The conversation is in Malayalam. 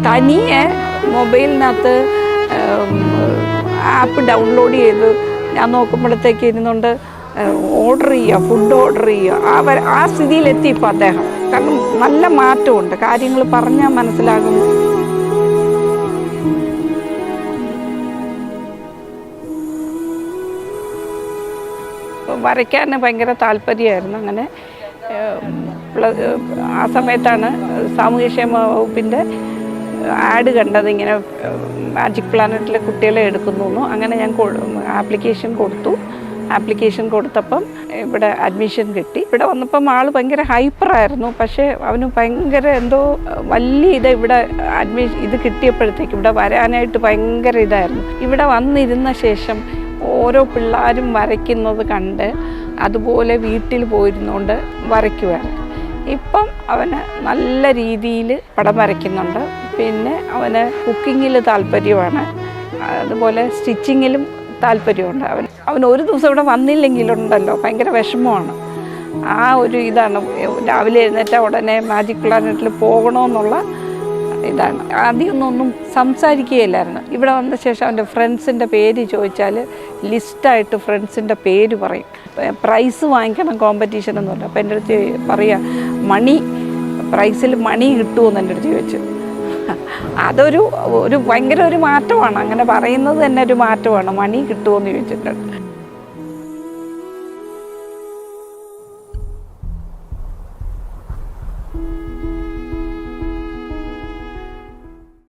തനിയെ മൊബൈലിനകത്ത് ആപ്പ് ഡൗൺലോഡ് ചെയ്ത് ഞാൻ നോക്കുമ്പോഴത്തേക്ക് ഇരുന്നുകൊണ്ട് ഓർഡർ ചെയ്യുക, ഫുഡ് ഓർഡർ ചെയ്യുക. ആ സ്ഥിതിയിലെത്തി ഇപ്പോൾ അദ്ദേഹം. കാരണം നല്ല മാറ്റമുണ്ട്, കാര്യങ്ങൾ പറഞ്ഞാൽ മനസ്സിലാകും. വരയ്ക്കാൻ ഭയങ്കര താല്പര്യമായിരുന്നു. അങ്ങനെ ആ സമയത്താണ് സാമൂഹ്യക്ഷേമ വകുപ്പിൻ്റെ ആഡ് കണ്ടത്, ഇങ്ങനെ മാജിക് പ്ലാനറ്റിലെ കുട്ടികളെ എടുക്കുന്നു. അങ്ങനെ ഞാൻ ആപ്ലിക്കേഷൻ കൊടുത്തപ്പം ഇവിടെ അഡ്മിഷൻ കിട്ടി. ഇവിടെ വന്നപ്പം ആൾ ഭയങ്കര ഹൈപ്പറായിരുന്നു. പക്ഷേ അവന് ഭയങ്കര എന്തോ വലിയ ഇവിടെ ഇത് കിട്ടിയപ്പോഴത്തേക്ക് ഇവിടെ വരാനായിട്ട് ഭയങ്കര ഇതായിരുന്നു. ഇവിടെ വന്നിരുന്ന ശേഷം ഓരോ പിള്ളേരും വരയ്ക്കുന്നത് കണ്ട് അതുപോലെ വീട്ടിൽ പോയിരുന്നുകൊണ്ട് വരയ്ക്കുവായിരുന്നു. ഇപ്പം അവന് നല്ല രീതിയിൽ പടം വരയ്ക്കുന്നുണ്ട്. പിന്നെ അവന് കുക്കിങ്ങിൽ താല്പര്യമാണ്, അതുപോലെ സ്റ്റിച്ചിങ്ങിലും താല്പര്യമുണ്ട്. അവൻ ഒരു ദിവസം ഇവിടെ വന്നില്ലെങ്കിലുണ്ടല്ലോ ഭയങ്കര വിഷമമാണ്. ആ ഒരു ഇതാണ്. രാവിലെ എഴുന്നേറ്റ ഉടനെ മാജിക് പ്ലാനറ്റിൽ പോകണമെന്നുള്ള ഇതാണ്. ആദ്യമൊന്നും സംസാരിക്കുകയില്ലായിരുന്നു. ഇവിടെ വന്ന ശേഷം അവൻ്റെ ഫ്രണ്ട്സിൻ്റെ പേര് ചോദിച്ചാൽ ലിസ്റ്റായിട്ട് ഫ്രണ്ട്സിൻ്റെ പേര് പറയും. പ്രൈസ് വാങ്ങിക്കണം കോമ്പറ്റീഷനൊന്നുമില്ല. അപ്പോൾ എൻ്റെ അടുത്ത് പറയുക, പ്രൈസിൽ മണി കിട്ടുമെന്ന് എൻ്റെ അടുത്ത് ചോദിച്ചു. അതൊരു ഭയങ്കര ഒരു മാറ്റമാണ്. അങ്ങനെ പറയുന്നത് തന്നെ ഒരു മാറ്റമാണ്. മണി കിട്ടുമെന്ന് ചോദിച്ചിട്ടുണ്ട്.